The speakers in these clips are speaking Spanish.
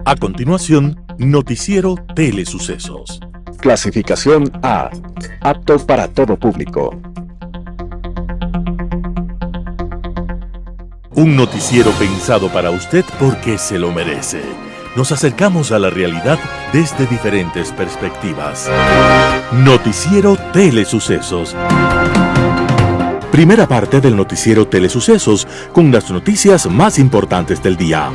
A continuación, Noticiero Telesucesos. Clasificación A. Apto para todo público. Un noticiero pensado para usted porque se lo merece. Nos acercamos a la realidad desde diferentes perspectivas. Noticiero Telesucesos. Primera parte del Noticiero Telesucesos con las noticias más importantes del día.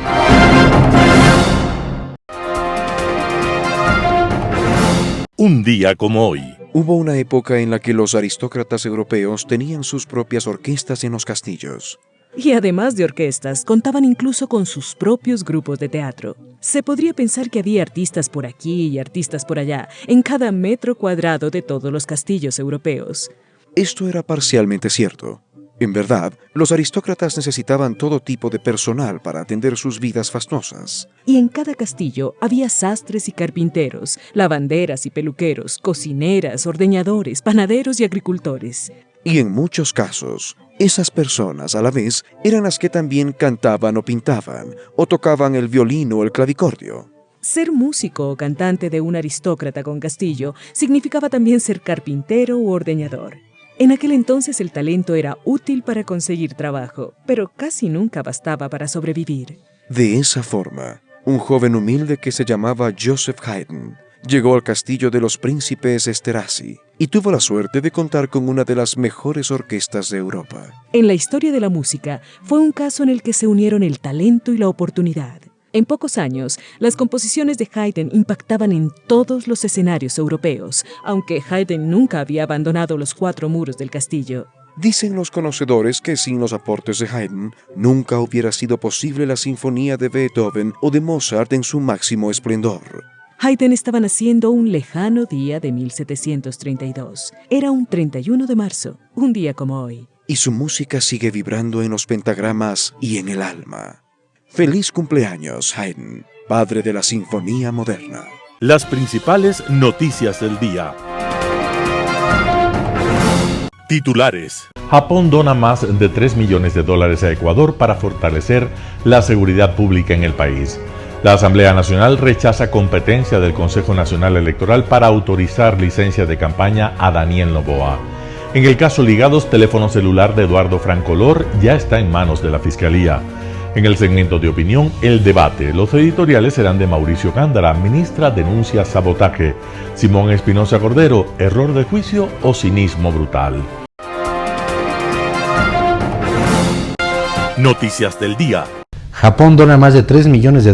Un día como hoy. Hubo una época en la que los aristócratas europeos tenían sus propias orquestas en los castillos. Y además de orquestas, contaban incluso con sus propios grupos de teatro. Se podría pensar que había artistas por aquí y artistas por allá, en cada metro cuadrado de todos los castillos europeos. Esto era parcialmente cierto. En verdad, los aristócratas necesitaban todo tipo de personal para atender sus vidas fastuosas. Y en cada castillo había sastres y carpinteros, lavanderas y peluqueros, cocineras, ordeñadores, panaderos y agricultores. Y en muchos casos, esas personas a la vez eran las que también cantaban o pintaban, o tocaban el violín o el clavicordio. Ser músico o cantante de un aristócrata con castillo significaba también ser carpintero u ordeñador. En aquel entonces el talento era útil para conseguir trabajo, pero casi nunca bastaba para sobrevivir. De esa forma, un joven humilde que se llamaba Joseph Haydn llegó al castillo de los príncipes Esterházy y tuvo la suerte de contar con una de las mejores orquestas de Europa. En la historia de la música, fue un caso en el que se unieron el talento y la oportunidad. En pocos años, las composiciones de Haydn impactaban en todos los escenarios europeos, aunque Haydn nunca había abandonado los 4 muros del castillo. Dicen los conocedores que sin los aportes de Haydn, nunca hubiera sido posible la sinfonía de Beethoven o de Mozart en su máximo esplendor. Haydn estaba naciendo un lejano día de 1732. Era un 31 de marzo, un día como hoy. Y su música sigue vibrando en los pentagramas y en el alma. ¡Feliz cumpleaños, Haydn, padre de la sinfonía moderna! Las principales noticias del día. Titulares. Japón dona más de $3 millones a Ecuador para fortalecer la seguridad pública en el país. La Asamblea Nacional rechaza competencia del Consejo Nacional Electoral para autorizar licencia de campaña a Daniel Noboa. En el caso Ligados, teléfono celular de Eduardo Francolor ya está en manos de la Fiscalía. En el segmento de opinión, el debate. Los editoriales serán de Mauricio Gándara, ministra denuncia sabotaje. Simón Espinosa Cordero, error de juicio o cinismo brutal. Noticias del día. Japón dona más de $3 millones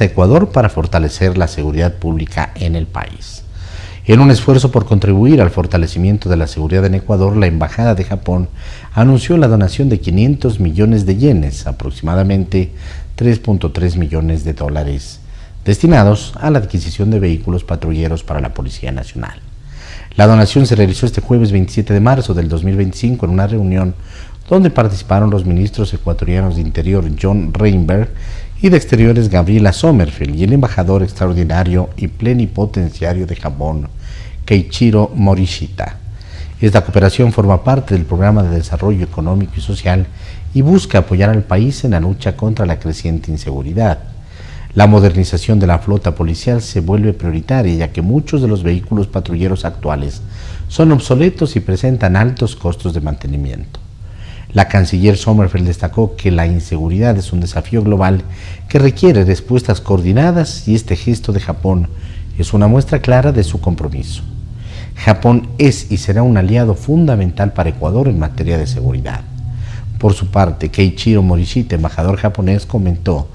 a Ecuador para fortalecer la seguridad pública en el país. En un esfuerzo por contribuir al fortalecimiento de la seguridad en Ecuador, la Embajada de Japón anunció la donación de 500 millones de yenes, aproximadamente $3.3 millones, destinados a la adquisición de vehículos patrulleros para la Policía Nacional. La donación se realizó este jueves 27 de marzo del 2025 en una reunión donde participaron los ministros ecuatorianos de Interior John Reinberg y de Exteriores Gabriela Sommerfeld y el embajador extraordinario y plenipotenciario de Japón, Keiichiro Morishita. Esta cooperación forma parte del Programa de Desarrollo Económico y Social y busca apoyar al país en la lucha contra la creciente inseguridad. La modernización de la flota policial se vuelve prioritaria ya que muchos de los vehículos patrulleros actuales son obsoletos y presentan altos costos de mantenimiento. La canciller Sommerfeld destacó que la inseguridad es un desafío global que requiere respuestas coordinadas y este gesto de Japón es una muestra clara de su compromiso. Japón es y será un aliado fundamental para Ecuador en materia de seguridad. Por su parte, Keiichiro Morishita, embajador japonés, comentó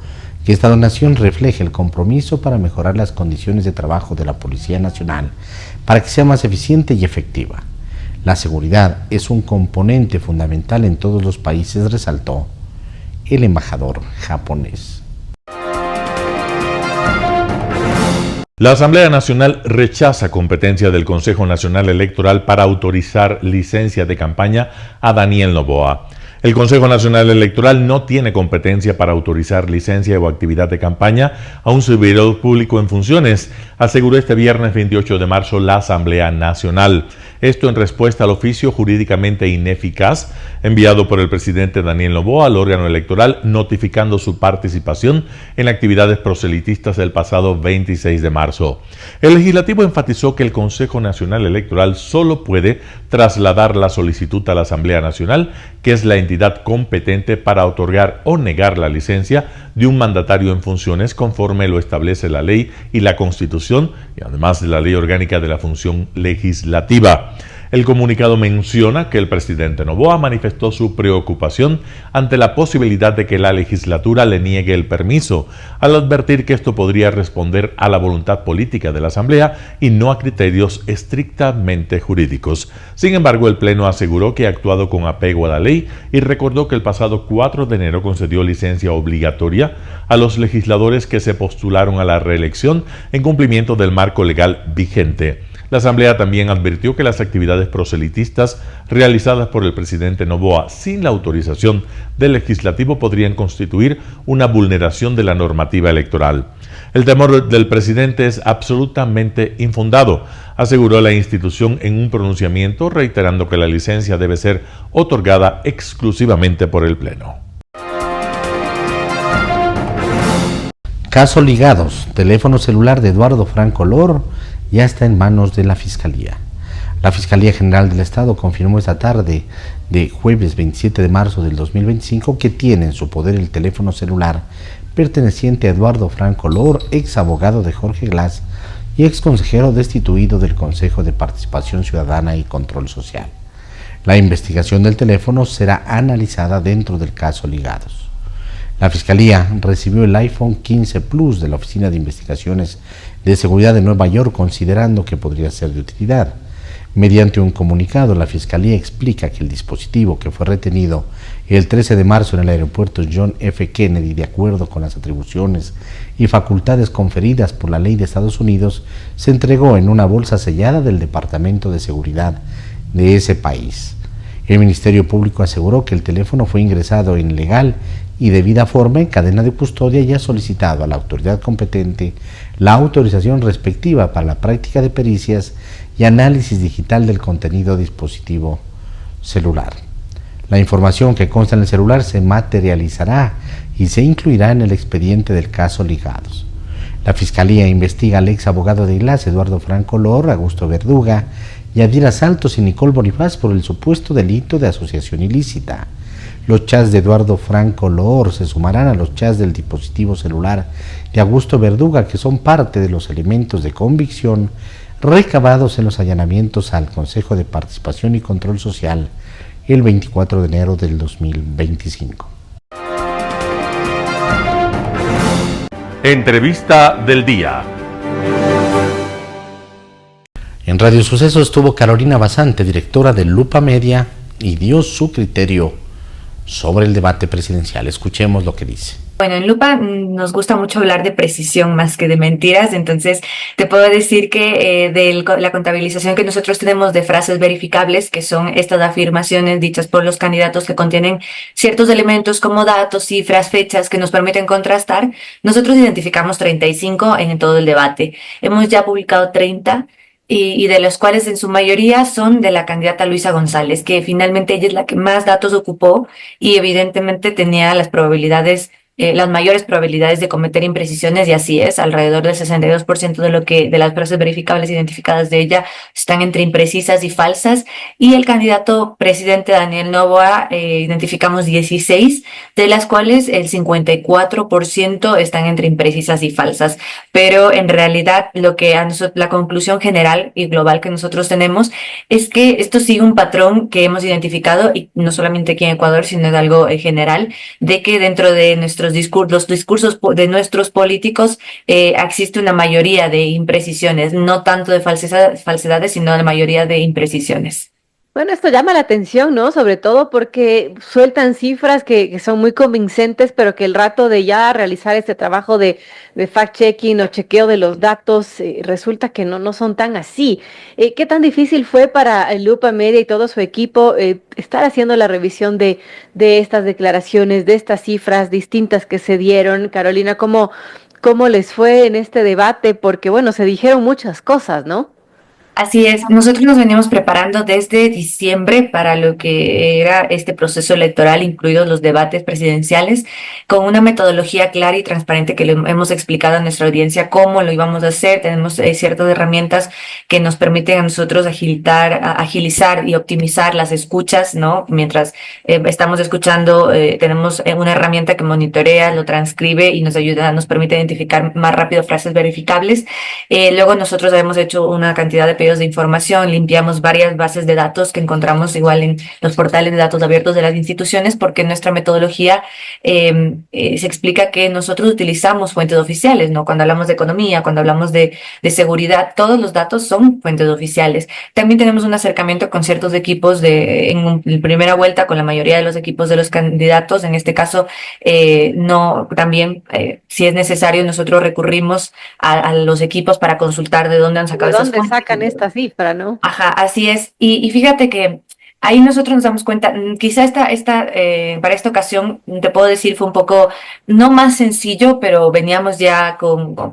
que esta donación refleja el compromiso para mejorar las condiciones de trabajo de la Policía Nacional para que sea más eficiente y efectiva. La seguridad es un componente fundamental en todos los países, resaltó el embajador japonés. La Asamblea Nacional rechaza competencia del Consejo Nacional Electoral para autorizar licencia de campaña a Daniel Noboa. El Consejo Nacional Electoral no tiene competencia para autorizar licencia o actividad de campaña a un servidor público en funciones, aseguró este viernes 28 de marzo la Asamblea Nacional. Esto en respuesta al oficio jurídicamente ineficaz enviado por el presidente Daniel Noboa al órgano electoral notificando su participación en actividades proselitistas el pasado 26 de marzo. El legislativo enfatizó que el Consejo Nacional Electoral solo puede trasladar la solicitud a la Asamblea Nacional, que es la entidad competente para otorgar o negar la licencia de un mandatario en funciones conforme lo establece la ley y la Constitución, y además de la Ley Orgánica de la Función Legislativa. El comunicado menciona que el presidente Noboa manifestó su preocupación ante la posibilidad de que la legislatura le niegue el permiso, al advertir que esto podría responder a la voluntad política de la Asamblea y no a criterios estrictamente jurídicos. Sin embargo, el Pleno aseguró que ha actuado con apego a la ley y recordó que el pasado 4 de enero concedió licencia obligatoria a los legisladores que se postularon a la reelección en cumplimiento del marco legal vigente. La Asamblea también advirtió que las actividades proselitistas realizadas por el presidente Noboa sin la autorización del legislativo podrían constituir una vulneración de la normativa electoral. El temor del presidente es absolutamente infundado, aseguró la institución en un pronunciamiento, reiterando que la licencia debe ser otorgada exclusivamente por el Pleno. Caso Ligados, teléfono celular de Eduardo Franco Lor ya está en manos de la Fiscalía. La Fiscalía General del Estado confirmó esta tarde de jueves 27 de marzo del 2025 que tiene en su poder el teléfono celular perteneciente a Eduardo Franco Lor, ex abogado de Jorge Glass y ex consejero destituido del Consejo de Participación Ciudadana y Control Social. La investigación del teléfono será analizada dentro del caso Ligados. La Fiscalía recibió el iPhone 15 Plus de la Oficina de Investigaciones de Seguridad de Nueva York, considerando que podría ser de utilidad. Mediante un comunicado, la Fiscalía explica que el dispositivo que fue retenido el 13 de marzo en el aeropuerto John F. Kennedy, de acuerdo con las atribuciones y facultades conferidas por la ley de Estados Unidos, se entregó en una bolsa sellada del Departamento de Seguridad de ese país. El Ministerio Público aseguró que el teléfono fue ingresado en legal y debida forma en cadena de custodia y ha solicitado a la autoridad competente la autorización respectiva para la práctica de pericias y análisis digital del contenido dispositivo celular. La información que consta en el celular se materializará y se incluirá en el expediente del caso Ligados. La Fiscalía investiga al ex abogado de Glass, Eduardo Franco Lor, Augusto Verduga, Yadira Saltos y Nicole Bonifaz por el supuesto delito de asociación ilícita. Los chats de Eduardo Franco Lor se sumarán a los chats del dispositivo celular de Augusto Verduga, que son parte de los elementos de convicción recabados en los allanamientos al Consejo de Participación y Control Social el 24 de enero del 2025. Entrevista del día. En Radio Suceso estuvo Carolina Basante, directora de Lupa Media, y dio su criterio sobre el debate presidencial. Escuchemos lo que dice. Bueno, en Lupa nos gusta mucho hablar de precisión más que de mentiras, entonces te puedo decir que la contabilización que nosotros tenemos de frases verificables, que son estas afirmaciones dichas por los candidatos que contienen ciertos elementos como datos, cifras, fechas que nos permiten contrastar, nosotros identificamos 35 en todo el debate. Hemos ya publicado 30 y de los cuales en su mayoría son de la candidata Luisa González, que finalmente ella es la que más datos ocupó y evidentemente tenía las mayores probabilidades de cometer imprecisiones, y así es, alrededor del 62% de las frases verificables identificadas de ella están entre imprecisas y falsas, y el candidato presidente Daniel Noboa identificamos 16, de las cuales el 54% están entre imprecisas y falsas, pero en realidad la conclusión general y global que nosotros tenemos es que esto sigue un patrón que hemos identificado, y no solamente aquí en Ecuador, sino es algo general, de que dentro de los discursos de nuestros políticos existe una mayoría de imprecisiones, no tanto de falsedades, sino la mayoría de imprecisiones. Bueno, esto llama la atención, ¿no? Sobre todo porque sueltan cifras que son muy convincentes, pero que el rato de ya realizar este trabajo de fact-checking o chequeo de los datos, resulta que no son tan así. ¿Qué tan difícil fue para Lupa Media y todo su equipo estar haciendo la revisión de estas declaraciones, de estas cifras distintas que se dieron? Carolina, ¿cómo les fue en este debate? Porque, bueno, se dijeron muchas cosas, ¿no? Así es, nosotros nos venimos preparando desde diciembre para lo que era este proceso electoral, incluidos los debates presidenciales, con una metodología clara y transparente que le hemos explicado a nuestra audiencia cómo lo íbamos a hacer. Tenemos ciertas herramientas que nos permiten a nosotros agilizar y optimizar las escuchas, ¿no? Mientras estamos escuchando, tenemos una herramienta que monitorea, lo transcribe y nos ayuda, nos permite identificar más rápido frases verificables. Luego nosotros hemos hecho una cantidad de pedidos de información, limpiamos varias bases de datos que encontramos igual en los portales de datos abiertos de las instituciones, porque en nuestra metodología se explica que nosotros utilizamos fuentes oficiales, ¿no? Cuando hablamos de economía, cuando hablamos de seguridad, todos los datos son fuentes oficiales. También tenemos un acercamiento con ciertos equipos en primera vuelta con la mayoría de los equipos de los candidatos. En este caso, no, también, si es necesario, nosotros recurrimos a los equipos para consultar de dónde han sacado esas fuentes. ¿De dónde sacan esta cifra, no? Ajá, así es. Y fíjate que ahí nosotros nos damos cuenta, quizá para esta ocasión, te puedo decir, fue un poco, no más sencillo, pero veníamos ya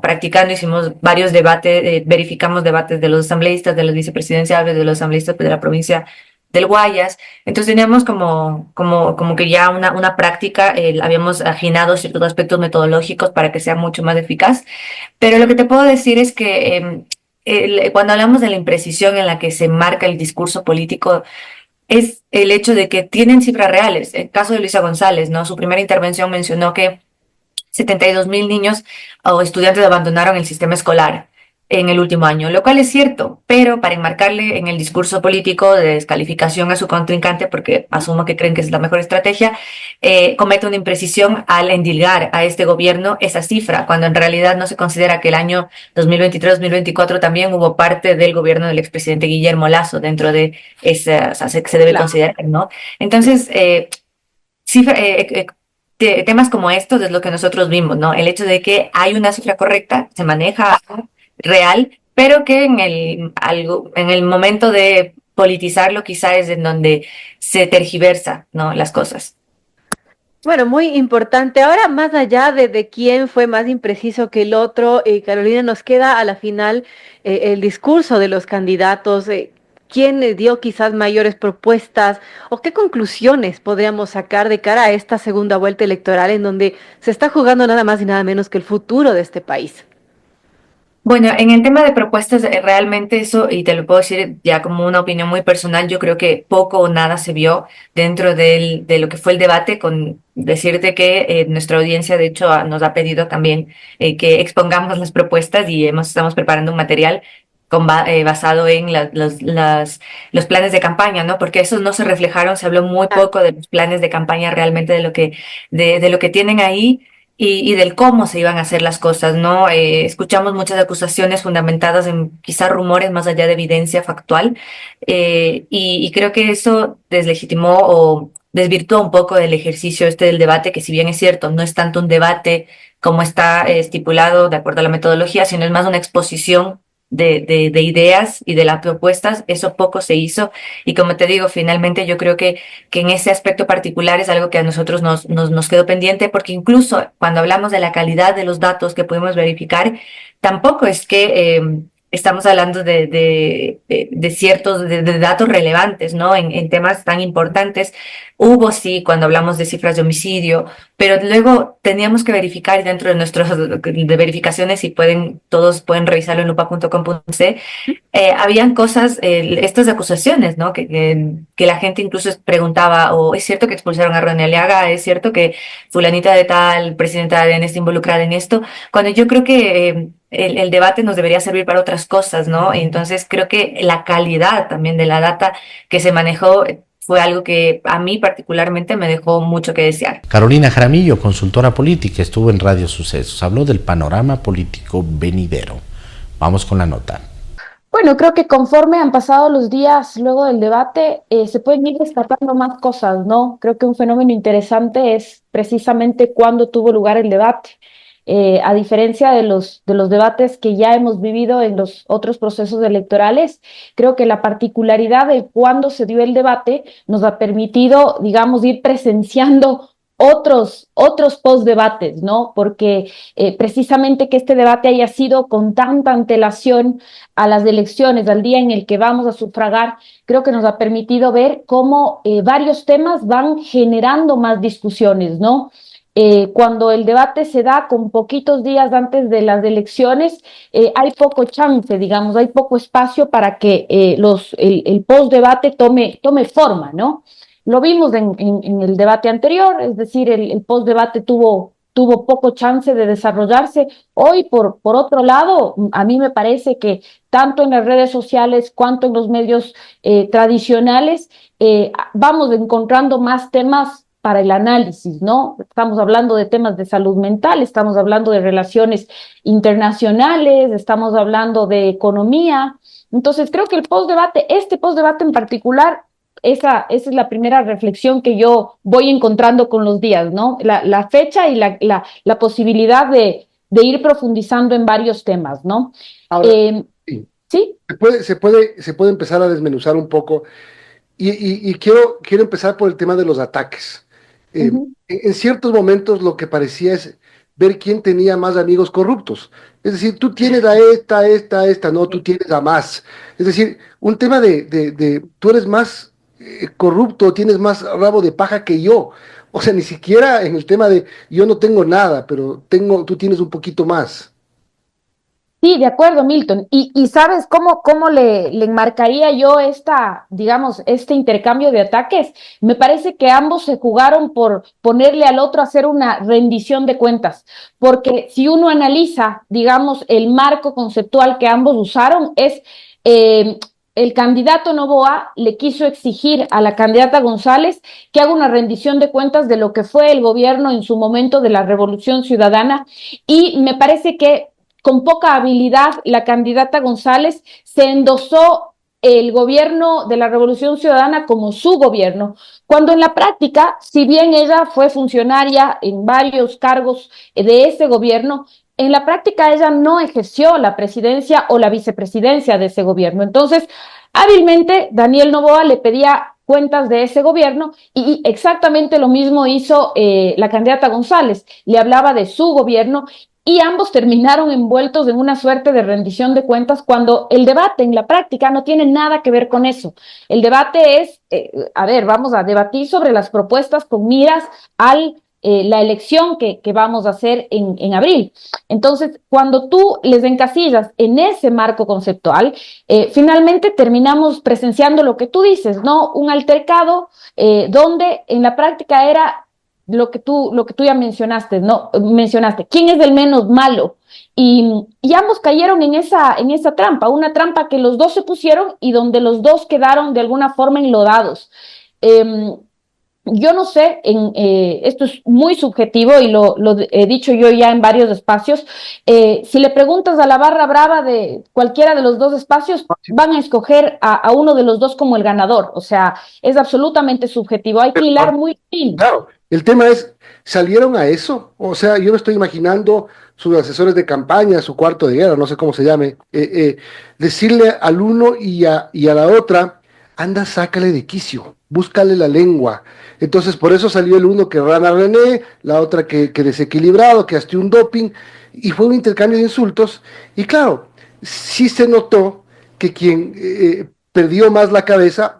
practicando, hicimos varios debates, verificamos debates de los asambleístas, de los vicepresidenciales, de los asambleístas de la provincia del Guayas. Entonces teníamos como que ya una práctica, habíamos afinado ciertos aspectos metodológicos para que sea mucho más eficaz. Pero lo que te puedo decir es que cuando hablamos de la imprecisión en la que se marca el discurso político, es el hecho de que tienen cifras reales. El caso de Luisa González, ¿no? Su primera intervención mencionó que 72,000 niños o estudiantes abandonaron el sistema escolar en el último año, lo cual es cierto, pero para enmarcarle en el discurso político de descalificación a su contrincante, porque asumo que creen que es la mejor estrategia, comete una imprecisión al endilgar a este gobierno esa cifra, cuando en realidad no se considera que el año 2023-2024 también hubo parte del gobierno del expresidente Guillermo Lasso dentro de esa, o sea, se debe considerar, ¿no? Entonces, temas como estos es lo que nosotros vimos, ¿no? El hecho de que hay una cifra correcta, se maneja real, pero que en el momento de politizarlo quizá es en donde se tergiversa, ¿no? Las cosas. Bueno, muy importante. Ahora, más allá de quién fue más impreciso que el otro, Carolina, nos queda a la final el discurso de los candidatos. ¿Quién dio quizás mayores propuestas o qué conclusiones podríamos sacar de cara a esta segunda vuelta electoral en donde se está jugando nada más y nada menos que el futuro de este país? Bueno, en el tema de propuestas, realmente eso, y te lo puedo decir ya como una opinión muy personal, yo creo que poco o nada se vio dentro de lo que fue el debate, con decirte que nuestra audiencia, de hecho, nos ha pedido también que expongamos las propuestas y estamos preparando un material basado en los planes de campaña, ¿no? Porque esos no se reflejaron, se habló muy poco de los planes de campaña realmente de lo que tienen ahí. Y del cómo se iban a hacer las cosas, ¿no? Escuchamos muchas acusaciones fundamentadas en quizás rumores más allá de evidencia factual, y creo que eso deslegitimó o desvirtuó un poco del ejercicio del debate, que si bien es cierto, no es tanto un debate como está estipulado de acuerdo a la metodología, sino es más una exposición de ideas y de las propuestas. Eso poco se hizo, y como te digo, finalmente yo creo que en ese aspecto particular es algo que a nosotros nos quedó pendiente, porque incluso cuando hablamos de la calidad de los datos que pudimos verificar, tampoco es que estamos hablando de ciertos de datos relevantes, ¿no? En temas tan importantes. Hubo, sí, cuando hablamos de cifras de homicidio, pero luego teníamos que verificar dentro de nuestras de verificaciones, y todos pueden revisarlo en lupa.com.c, habían cosas, estas acusaciones, ¿no? Que la gente incluso preguntaba, o es cierto que expulsaron a Ronnie Aliaga, es cierto que fulanita de tal, presidenta de ADN, está involucrada en esto, cuando yo creo que el debate nos debería servir para otras cosas, ¿no? Y entonces creo que la calidad también de la data que se manejó fue algo que a mí particularmente me dejó mucho que desear. Carolina Jaramillo, consultora política, estuvo en Radio Sucesos, habló del panorama político venidero. Vamos con la nota. Bueno, creo que conforme han pasado los días luego del debate, se pueden ir destapando más cosas, ¿no? Creo que un fenómeno interesante es precisamente cuándo tuvo lugar el debate. A diferencia de los debates que ya hemos vivido en los otros procesos electorales, creo que la particularidad de cuándo se dio el debate nos ha permitido, digamos, ir presenciando otros post-debates, ¿no? Porque precisamente que este debate haya sido con tanta antelación a las elecciones, al día en el que vamos a sufragar, creo que nos ha permitido ver cómo varios temas van generando más discusiones, ¿no? Cuando el debate se da con poquitos días antes de las elecciones, hay poco chance, digamos, hay poco espacio para que el post-debate tome forma, ¿no? Lo vimos en el debate anterior, es decir, el post-debate tuvo poco chance de desarrollarse. Hoy, por otro lado, a mí me parece que tanto en las redes sociales cuanto en los medios tradicionales, vamos encontrando más temas para el análisis, ¿no? Estamos hablando de temas de salud mental, estamos hablando de relaciones internacionales, estamos hablando de economía. Entonces, creo que este postdebate en particular, esa es la primera reflexión que yo voy encontrando con los días, ¿no? La fecha y la posibilidad de ir profundizando en varios temas, ¿no? Ahora, sí, ¿Sí? se puede empezar a desmenuzar un poco y quiero empezar por el tema de los ataques. En ciertos momentos lo que parecía es ver quién tenía más amigos corruptos. Es decir, tú tienes a esta, no, tú tienes a más. Es decir, un tema de tú eres más corrupto, tienes más rabo de paja que yo. O sea, ni siquiera en el tema de yo no tengo nada, pero tú tienes un poquito más. Sí, de acuerdo, Milton. Y ¿sabes cómo le enmarcaría yo digamos, este intercambio de ataques? Me parece que ambos se jugaron por ponerle al otro a hacer una rendición de cuentas, porque si uno analiza, digamos, el marco conceptual que ambos usaron eh, el candidato Noboa le quiso exigir a la candidata González que haga una rendición de cuentas de lo que fue el gobierno en su momento de la Revolución Ciudadana, y me parece que con poca habilidad, la candidata González se endosó el gobierno de la Revolución Ciudadana como su gobierno, cuando en la práctica, si bien ella fue funcionaria en varios cargos de ese gobierno, en la práctica ella no ejerció la presidencia o la vicepresidencia de ese gobierno. Entonces, hábilmente, Daniel Noboa le pedía cuentas de ese gobierno y exactamente lo mismo hizo la candidata González. Le hablaba de su gobierno y ambos terminaron envueltos en una suerte de rendición de cuentas cuando el debate en la práctica no tiene nada que ver con eso. El debate es, vamos a debatir sobre las propuestas con miras la elección que vamos a hacer en abril. Entonces, cuando tú les encasillas en ese marco conceptual, finalmente terminamos presenciando lo que tú dices, ¿no? Un altercado donde en la práctica era lo que tú ya mencionaste, ¿no? Mencionaste, ¿quién es el menos malo? Y ambos cayeron en esa trampa, una trampa que los dos se pusieron y donde los dos quedaron de alguna forma enlodados. Yo no sé, esto es muy subjetivo y lo he dicho yo ya en varios espacios, si le preguntas a la barra brava de cualquiera de los dos espacios, van a escoger a uno de los dos como el ganador, o sea, es absolutamente subjetivo, hay que hilar muy fino. Claro, el tema es, ¿salieron a eso? O sea, yo me estoy imaginando sus asesores de campaña, su cuarto de guerra, no sé cómo se llame, decirle al uno y a la otra, anda, sácale de quicio, búscale la lengua. Entonces, por eso salió el uno que rana René, la otra que desequilibrado, que hasta un doping, y fue un intercambio de insultos. Y claro, sí se notó que quien perdió más la cabeza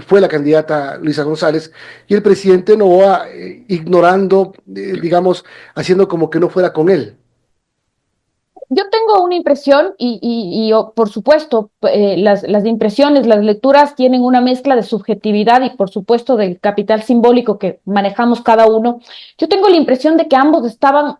fue la candidata Luisa González y el presidente Noboa ignorando, digamos, haciendo como que no fuera con él. Yo tengo una impresión por supuesto, las impresiones, las lecturas tienen una mezcla de subjetividad y por supuesto del capital simbólico que manejamos cada uno. Yo tengo la impresión de que ambos estaban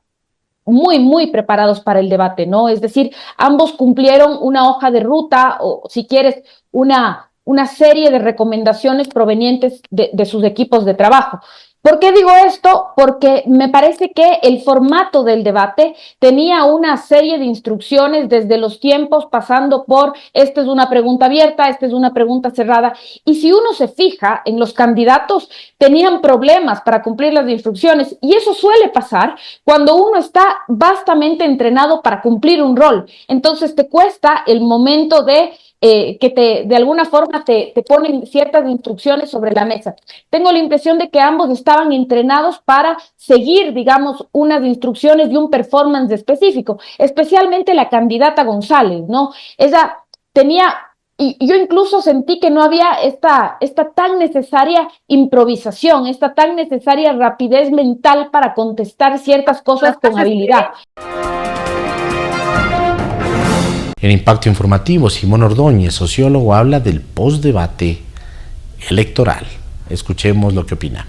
muy, muy preparados para el debate, ¿no? Es decir, ambos cumplieron una hoja de ruta o, si quieres, una serie de recomendaciones provenientes de sus equipos de trabajo. ¿Por qué digo esto? Porque me parece que el formato del debate tenía una serie de instrucciones desde los tiempos, pasando por esta es una pregunta abierta, esta es una pregunta cerrada. Y si uno se fija en los candidatos, tenían problemas para cumplir las instrucciones. Y eso suele pasar cuando uno está vastamente entrenado para cumplir un rol. Entonces te cuesta el momento de que de alguna forma te ponen ciertas instrucciones sobre la mesa. Tengo la impresión de que ambos estaban entrenados para seguir, digamos, unas instrucciones y un performance específico, especialmente la candidata González, ¿no? Ella tenía, y yo incluso sentí que no había esta tan necesaria improvisación, esta tan necesaria rapidez mental para contestar ciertas cosas con habilidad. En Impacto Informativo, Simón Ordóñez, sociólogo, habla del postdebate electoral. Escuchemos lo que opina.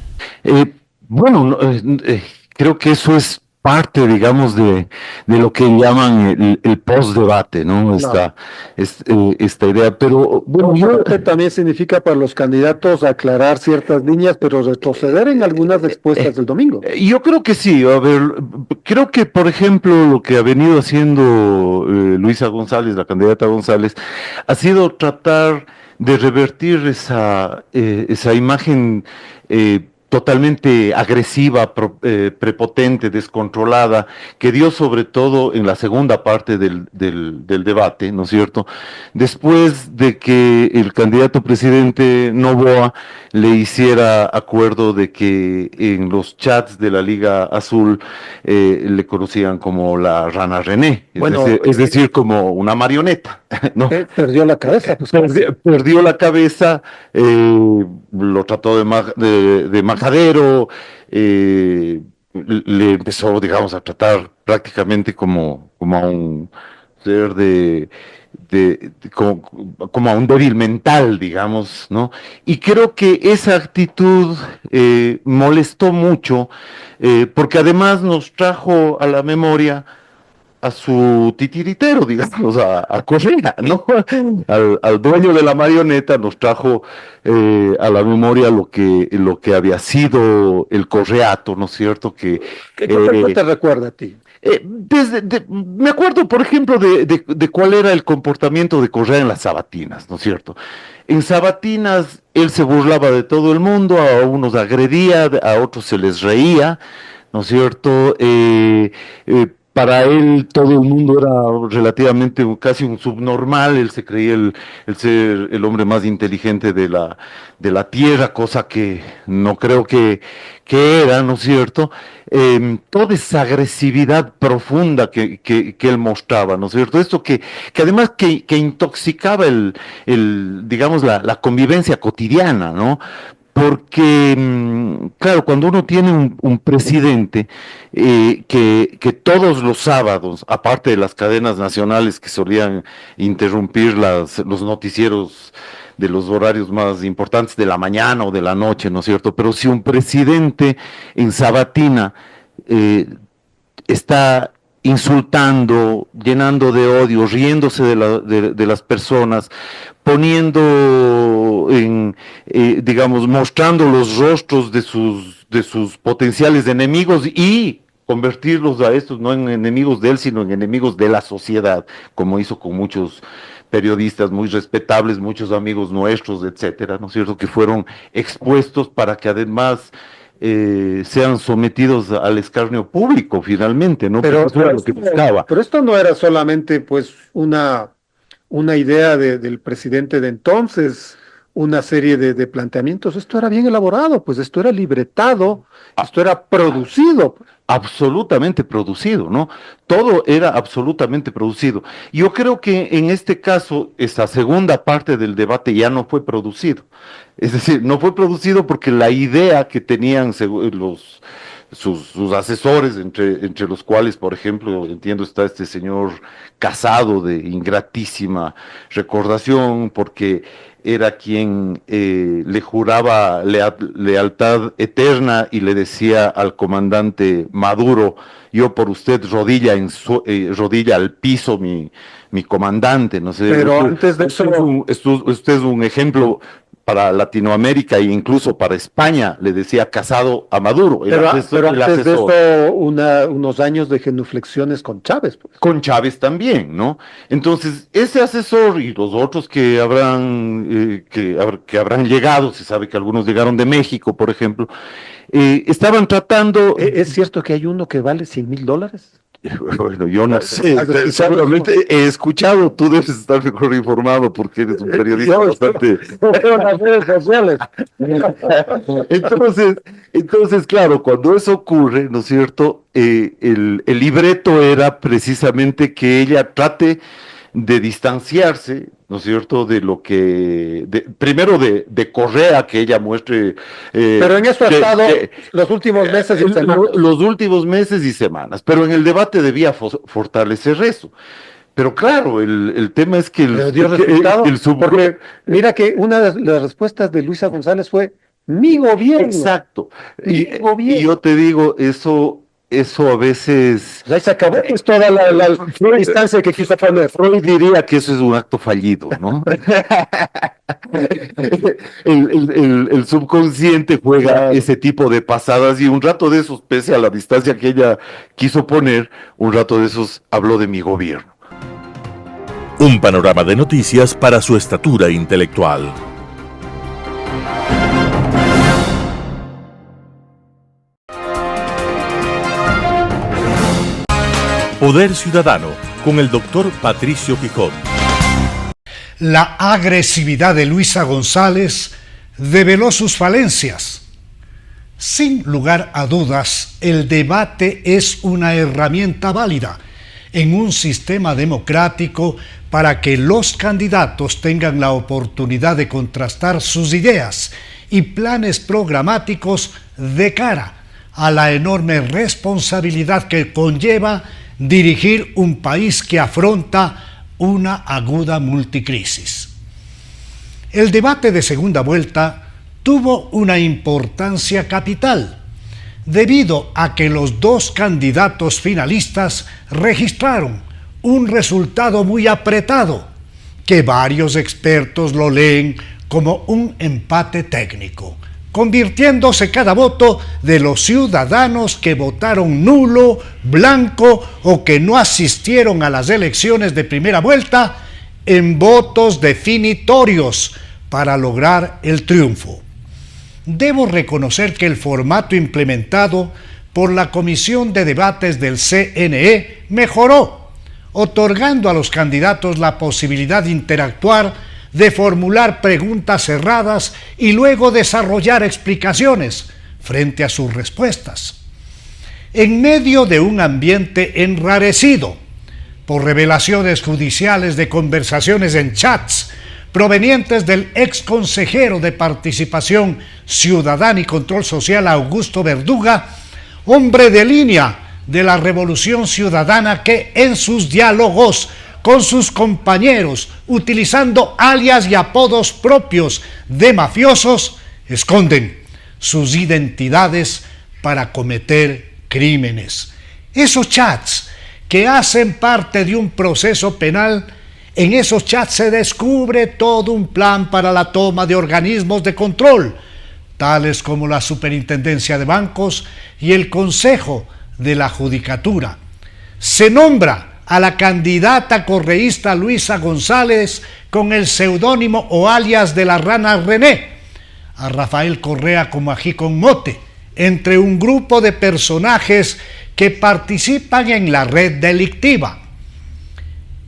Creo que eso es parte, digamos, de lo que llaman el postdebate, ¿no? Esta idea, pero bueno, también significa para los candidatos aclarar ciertas líneas, pero retroceder en algunas respuestas del domingo. Yo creo que sí. A ver, creo que, por ejemplo, lo que ha venido haciendo Luisa González, la candidata González, ha sido tratar de revertir esa imagen totalmente agresiva, prepotente, descontrolada, que dio sobre todo en la segunda parte del debate, ¿no es cierto? Después de que el candidato presidente Noboa le hiciera acuerdo de que en los chats de la Liga Azul le conocían como la Rana René, es decir, como una marioneta, ¿no? Perdió la cabeza. Pues, perdió la cabeza, lo trató de majadero, le empezó, digamos, a tratar prácticamente como a un ser como a un débil mental, digamos, ¿no? Y creo que esa actitud molestó mucho, porque además nos trajo a la memoria a su titiritero, digamos, a Correa, ¿no? Al dueño de la marioneta nos trajo a la memoria lo que había sido el correato, ¿no es cierto? ¿Qué te recuerda a ti? Me acuerdo, por ejemplo, de cuál era el comportamiento de Correa en las sabatinas, ¿no es cierto? En sabatinas él se burlaba de todo el mundo, a unos agredía, a otros se les reía, ¿no es cierto? Para él todo el mundo era relativamente casi un subnormal, él se creía el ser el hombre más inteligente de la tierra, cosa que no creo que era, ¿no es cierto? Toda esa agresividad profunda que él mostraba, ¿no es cierto? Esto que además que intoxicaba digamos, la convivencia cotidiana, ¿no? Porque, claro, cuando uno tiene un presidente que todos los sábados, aparte de las cadenas nacionales que solían interrumpir los noticieros de los horarios más importantes de la mañana o de la noche, ¿no es cierto? Pero si un presidente en sabatina está insultando, llenando de odio, riéndose de las personas, poniendo digamos, mostrando los rostros de sus potenciales enemigos y convertirlos a estos no en enemigos de él, sino en enemigos de la sociedad, como hizo con muchos periodistas muy respetables, muchos amigos nuestros, etcétera, ¿no es cierto?, que fueron expuestos para que además sean sometidos al escarnio público finalmente, ¿no? Pero eso era lo que buscaba. Pero esto no era solamente pues una idea del presidente de entonces, una serie de planteamientos, esto era bien elaborado, pues esto era libretado, esto era producido. Absolutamente producido, ¿no? Todo era absolutamente producido. Yo creo que en este caso, esta segunda parte del debate ya no fue producido. Es decir, no fue producido porque la idea que tenían sus asesores, entre los cuales, por ejemplo, entiendo está este señor Casado, de ingratísima recordación, porque era quien le juraba lealtad eterna y le decía al comandante Maduro: yo por usted rodilla al piso, mi comandante, no sé. Pero antes de eso, usted es un ejemplo para Latinoamérica e incluso para España, le decía Casado a Maduro. Pero antes de eso, unos años de genuflexiones con Chávez. Pues. Con Chávez también, ¿no? Entonces, ese asesor y los otros que habrán llegado, se sabe que algunos llegaron de México, por ejemplo, estaban tratando... ¿Es cierto que hay uno que vale $100,000? Bueno, yo no sé, seguramente he escuchado, tú debes estar mejor informado porque eres un periodista bastante... las redes sociales. Entonces, claro, cuando eso ocurre, ¿no es cierto? El libreto era precisamente que ella trate de distanciarse, ¿no es cierto?, de lo que, primero de Correa, que ella muestre... Pero en eso ha estado los últimos meses y semanas. Los últimos meses y semanas, pero en el debate debía fortalecer eso. Pero claro, el tema es que Pero dio resultado, porque mira que una de las respuestas de Luisa González fue mi gobierno. Exacto. Y yo te digo, eso a veces... Ahí se acabó pues, toda la instancia que quiso poner. Freud diría que eso es un acto fallido, ¿no? el subconsciente juega ese tipo de pasadas y un rato de esos, pese a la distancia que ella quiso poner, un rato de esos habló de mi gobierno. Un panorama de noticias para su estatura intelectual. Poder Ciudadano, con el doctor Patricio Quijón. La agresividad de Luisa González develó sus falencias. Sin lugar a dudas, el debate es una herramienta válida en un sistema democrático para que los candidatos tengan la oportunidad de contrastar sus ideas y planes programáticos de cara a la enorme responsabilidad que conlleva dirigir un país que afronta una aguda multicrisis. El debate de segunda vuelta tuvo una importancia capital, debido a que los dos candidatos finalistas registraron un resultado muy apretado, que varios expertos lo leen como un empate técnico, convirtiéndose cada voto de los ciudadanos que votaron nulo, blanco o que no asistieron a las elecciones de primera vuelta en votos definitorios para lograr el triunfo. Debo reconocer que el formato implementado por la Comisión de Debates del CNE mejoró, otorgando a los candidatos la posibilidad de interactuar, de formular preguntas cerradas y luego desarrollar explicaciones frente a sus respuestas. En medio de un ambiente enrarecido por revelaciones judiciales de conversaciones en chats provenientes del ex consejero de Participación Ciudadana y Control Social Augusto Verduga, hombre de línea de la Revolución Ciudadana que en sus diálogos con sus compañeros, utilizando alias y apodos propios de mafiosos, esconden sus identidades para cometer crímenes. Esos chats que hacen parte de un proceso penal, en esos chats se descubre todo un plan para la toma de organismos de control, tales como la Superintendencia de Bancos y el Consejo de la Judicatura. Se nombra a la candidata correísta Luisa González con el seudónimo o alias de la Rana René, a Rafael Correa como ají con mote, entre un grupo de personajes que participan en la red delictiva.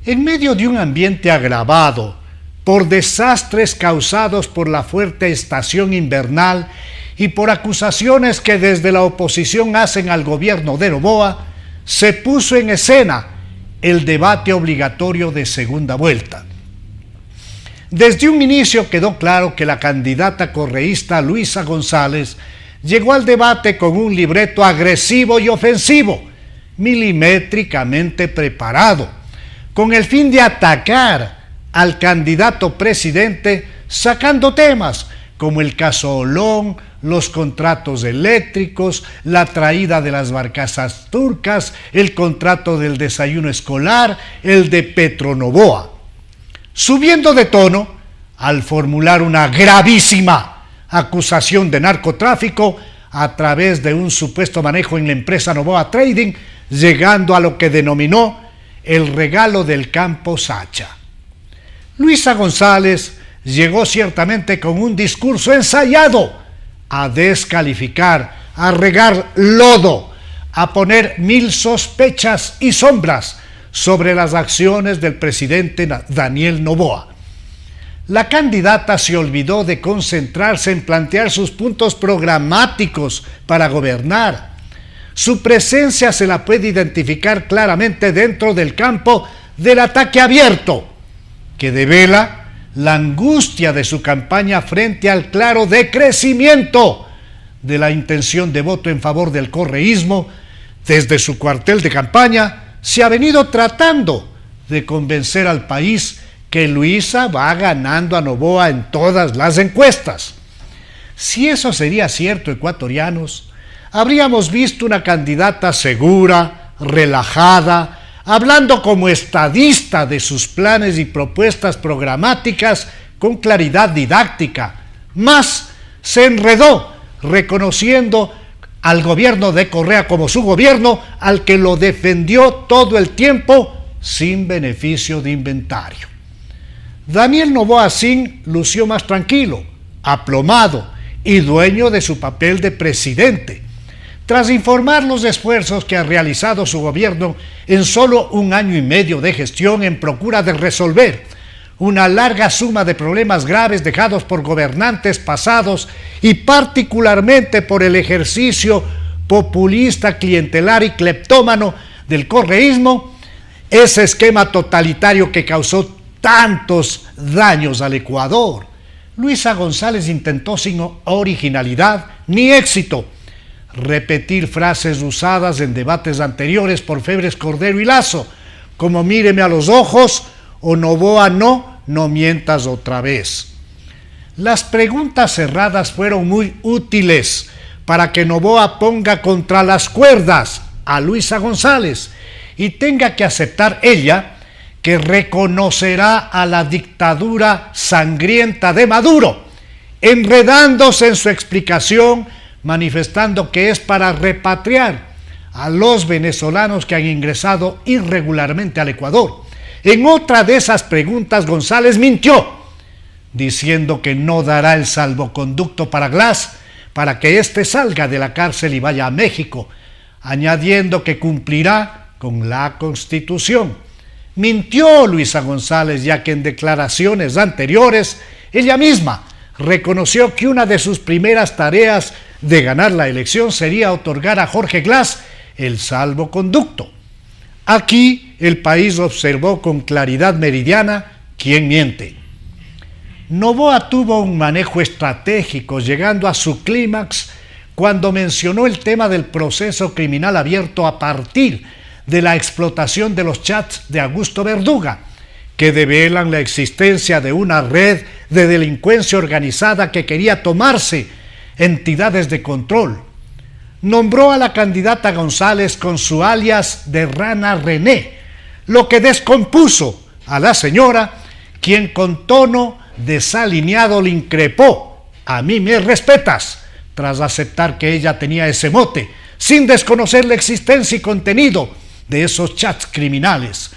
En medio de un ambiente agravado por desastres causados por la fuerte estación invernal y por acusaciones que desde la oposición hacen al gobierno de Noboa, se puso en escena el debate obligatorio de segunda vuelta. Desde un inicio quedó claro que la candidata correísta Luisa González llegó al debate con un libreto agresivo y ofensivo, milimétricamente preparado, con el fin de atacar al candidato presidente sacando temas como el caso Olón, los contratos eléctricos, la traída de las barcazas turcas, el contrato del desayuno escolar, el de Petronovoa. Subiendo de tono al formular una gravísima acusación de narcotráfico a través de un supuesto manejo en la empresa Novoa Trading, llegando a lo que denominó el regalo del campo Sacha. Luisa González llegó ciertamente con un discurso ensayado a descalificar, a regar lodo, a poner 1000 sospechas y sombras sobre las acciones del presidente Daniel Noboa. La candidata se olvidó de concentrarse en plantear sus puntos programáticos para gobernar. Su presencia se la puede identificar claramente dentro del campo del ataque abierto, que devela la angustia de su campaña frente al claro decrecimiento de la intención de voto en favor del correísmo. Desde su cuartel de campaña se ha venido tratando de convencer al país que Luisa va ganando a Noboa en todas las encuestas. Si eso sería cierto, ecuatorianos, habríamos visto una candidata segura, relajada, hablando como estadista de sus planes y propuestas programáticas con claridad didáctica. Más se enredó reconociendo al gobierno de Correa como su gobierno, al que lo defendió todo el tiempo sin beneficio de inventario. Daniel Noboa Sin lució más tranquilo, aplomado y dueño de su papel de presidente. Tras informar los esfuerzos que ha realizado su gobierno en solo 1 año y medio de gestión en procura de resolver una larga suma de problemas graves dejados por gobernantes pasados y particularmente por el ejercicio populista, clientelar y cleptómano del correísmo, ese esquema totalitario que causó tantos daños al Ecuador. Luisa González intentó sin originalidad ni éxito repetir frases usadas en debates anteriores por Febres Cordero y Lazo, como míreme a los ojos o Noboa no mientas otra vez. Las preguntas cerradas fueron muy útiles para que Noboa ponga contra las cuerdas a Luisa González y tenga que aceptar ella que reconocerá a la dictadura sangrienta de Maduro, enredándose en su explicación, manifestando que es para repatriar a los venezolanos que han ingresado irregularmente al Ecuador. En otra de esas preguntas, González mintió, diciendo que no dará el salvoconducto para Glass para que éste salga de la cárcel y vaya a México, añadiendo que cumplirá con la Constitución. Mintió Luisa González, ya que en declaraciones anteriores ella misma reconoció que una de sus primeras tareas de ganar la elección sería otorgar a Jorge Glass el salvoconducto. Aquí el país observó con claridad meridiana quién miente. Noboa tuvo un manejo estratégico, llegando a su clímax cuando mencionó el tema del proceso criminal abierto a partir de la explotación de los chats de Augusto Verduga, que develan la existencia de una red de delincuencia organizada que quería tomarse entidades de control. Nombró a la candidata González con su alias de Rana René, lo que descompuso a la señora, quien con tono desalineado le increpó: a mí me respetas, tras aceptar que ella tenía ese mote, sin desconocer la existencia y contenido de esos chats criminales.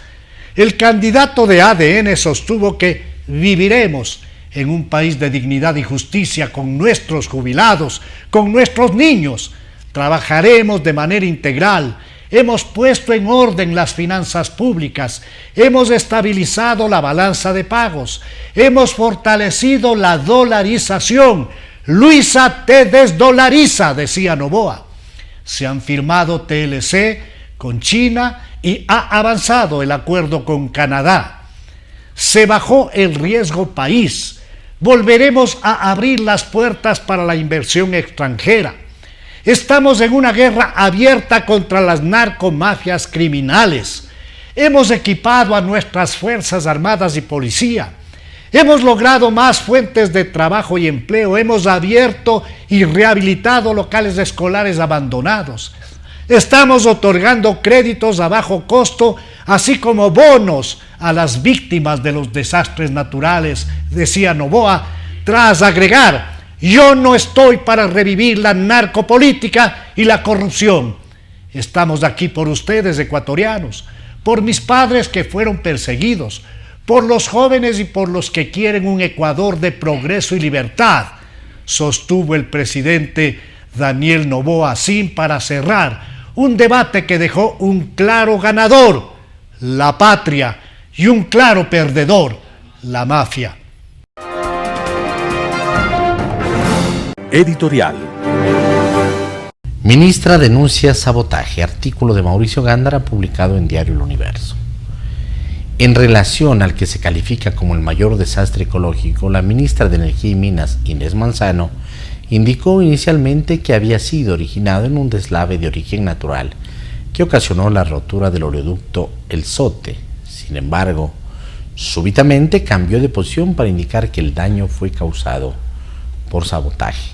El candidato de ADN sostuvo que viviremos en un país de dignidad y justicia con nuestros jubilados, con nuestros niños. Trabajaremos de manera integral. Hemos puesto en orden las finanzas públicas. Hemos estabilizado la balanza de pagos. Hemos fortalecido la dolarización. Luisa te desdolariza, decía Noboa. Se han firmado TLC con China y ha avanzado el acuerdo con Canadá. Se bajó el riesgo país. Volveremos a abrir las puertas para la inversión extranjera. Estamos en una guerra abierta contra las narcomafias criminales. Hemos equipado a nuestras fuerzas armadas y policía. Hemos logrado más fuentes de trabajo y empleo. Hemos abierto y rehabilitado locales escolares abandonados. Estamos otorgando créditos a bajo costo, así como bonos a las víctimas de los desastres naturales, decía Noboa, tras agregar: yo no estoy para revivir la narcopolítica y la corrupción. Estamos aquí por ustedes, ecuatorianos, por mis padres que fueron perseguidos, por los jóvenes y por los que quieren un Ecuador de progreso y libertad, sostuvo el presidente Daniel Noboa Sin para cerrar Un debate que dejó un claro ganador, la patria, y un claro perdedor, la mafia. Editorial. Ministra denuncia sabotaje, artículo de Mauricio Gándara publicado en Diario El Universo. En relación al que se califica como el mayor desastre ecológico, la ministra de Energía y Minas, Inés Manzano, indicó inicialmente que había sido originado en un deslave de origen natural que ocasionó la rotura del oleoducto El Sote. Sin embargo, súbitamente cambió de posición para indicar que el daño fue causado por sabotaje,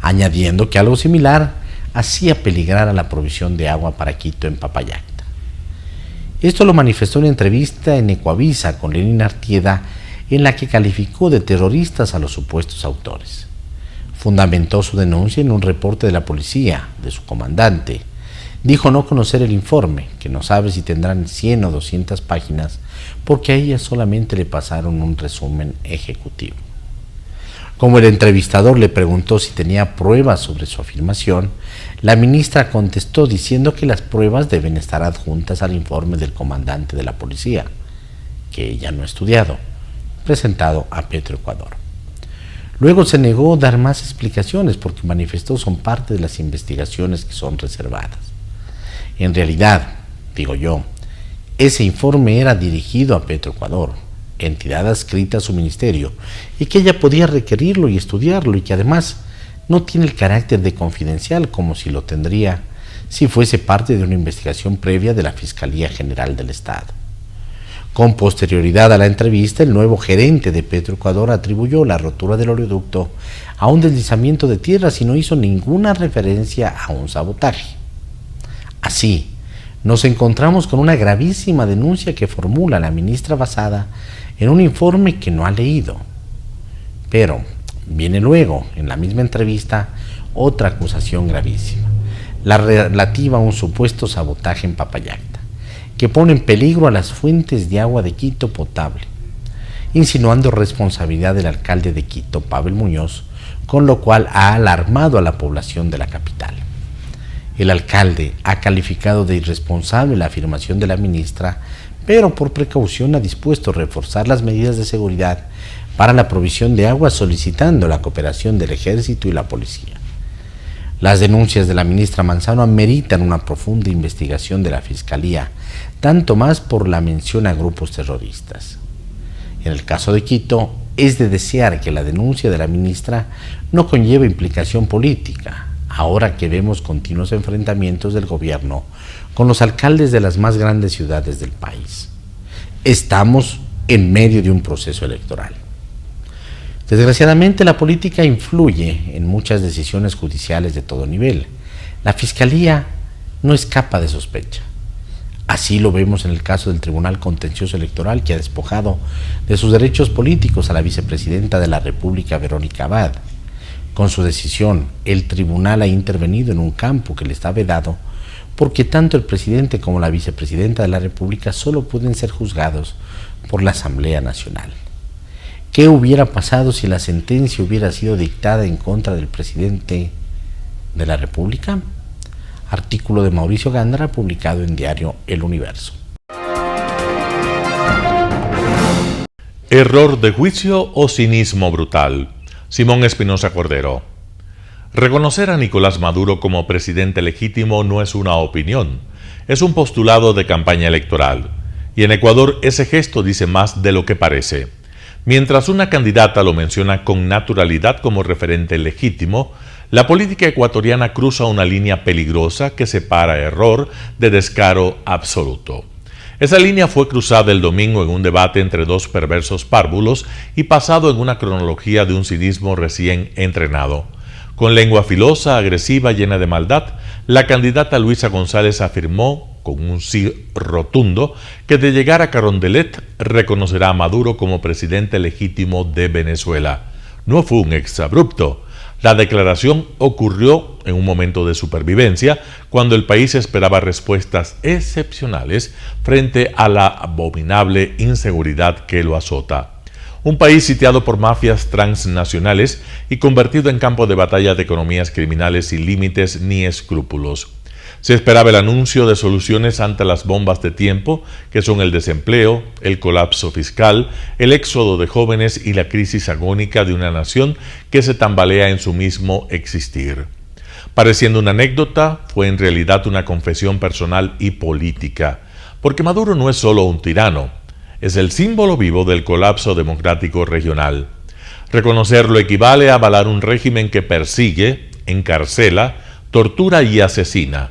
añadiendo que algo similar hacía peligrar a la provisión de agua para Quito en Papayacta. Esto lo manifestó en entrevista en Ecuavisa con Lenin Artieda, en la que calificó de terroristas a los supuestos autores. Fundamentó su denuncia en un reporte de la policía, de su comandante. Dijo no conocer el informe, que no sabe si tendrán 100 o 200 páginas, porque a ella solamente le pasaron un resumen ejecutivo. Como el entrevistador le preguntó si tenía pruebas sobre su afirmación, la ministra contestó diciendo que las pruebas deben estar adjuntas al informe del comandante de la policía, que ella no ha estudiado, presentado a Petroecuador. Luego se negó a dar más explicaciones porque manifestó son parte de las investigaciones que son reservadas. En realidad, digo yo, ese informe era dirigido a Petroecuador, entidad adscrita a su ministerio, y que ella podía requerirlo y estudiarlo, y que además no tiene el carácter de confidencial como si lo tendría si fuese parte de una investigación previa de la Fiscalía General del Estado. Con posterioridad a la entrevista, el nuevo gerente de Petroecuador atribuyó la rotura del oleoducto a un deslizamiento de tierras y no hizo ninguna referencia a un sabotaje. Así, nos encontramos con una gravísima denuncia que formula la ministra basada en un informe que no ha leído. Pero viene luego, en la misma entrevista, otra acusación gravísima, la relativa a un supuesto sabotaje en Papayacta, que pone en peligro a las fuentes de agua de Quito potable, insinuando responsabilidad del alcalde de Quito, Pavel Muñoz, con lo cual ha alarmado a la población de la capital. El alcalde ha calificado de irresponsable la afirmación de la ministra, pero por precaución ha dispuesto a reforzar las medidas de seguridad para la provisión de agua, solicitando la cooperación del ejército y la policía. Las denuncias de la ministra Manzano ameritan una profunda investigación de la Fiscalía, tanto más por la mención a grupos terroristas. En el caso de Quito, es de desear que la denuncia de la ministra no conlleve implicación política, ahora que vemos continuos enfrentamientos del gobierno con los alcaldes de las más grandes ciudades del país. Estamos en medio de un proceso electoral. Desgraciadamente, la política influye en muchas decisiones judiciales de todo nivel. La Fiscalía no escapa de sospecha. Así lo vemos en el caso del Tribunal Contencioso Electoral, que ha despojado de sus derechos políticos a la vicepresidenta de la República, Verónica Abad. Con su decisión, el tribunal ha intervenido en un campo que le está vedado, porque tanto el presidente como la vicepresidenta de la República solo pueden ser juzgados por la Asamblea Nacional. ¿Qué hubiera pasado si la sentencia hubiera sido dictada en contra del presidente de la República? Artículo de Mauricio Gándara publicado en Diario El Universo. Error de juicio o cinismo brutal. Simón Espinosa Cordero. Reconocer a Nicolás Maduro como presidente legítimo no es una opinión, es un postulado de campaña electoral. Y en Ecuador ese gesto dice más de lo que parece. Mientras una candidata lo menciona con naturalidad como referente legítimo, la política ecuatoriana cruza una línea peligrosa que separa error de descaro absoluto. Esa línea fue cruzada el domingo en un debate entre dos perversos párvulos y pasado en una cronología de un cinismo recién entrenado. Con lengua filosa, agresiva, llena de maldad, la candidata Luisa González afirmó, con un sí rotundo, que de llegar a Carondelet reconocerá a Maduro como presidente legítimo de Venezuela. No fue un exabrupto. La declaración ocurrió en un momento de supervivencia, cuando el país esperaba respuestas excepcionales frente a la abominable inseguridad que lo azota. Un país sitiado por mafias transnacionales y convertido en campo de batalla de economías criminales sin límites ni escrúpulos. Se esperaba el anuncio de soluciones ante las bombas de tiempo, que son el desempleo, el colapso fiscal, el éxodo de jóvenes y la crisis agónica de una nación que se tambalea en su mismo existir. Pareciendo una anécdota, fue en realidad una confesión personal y política, porque Maduro no es solo un tirano, es el símbolo vivo del colapso democrático regional. Reconocerlo equivale a avalar un régimen que persigue, encarcela, tortura y asesina,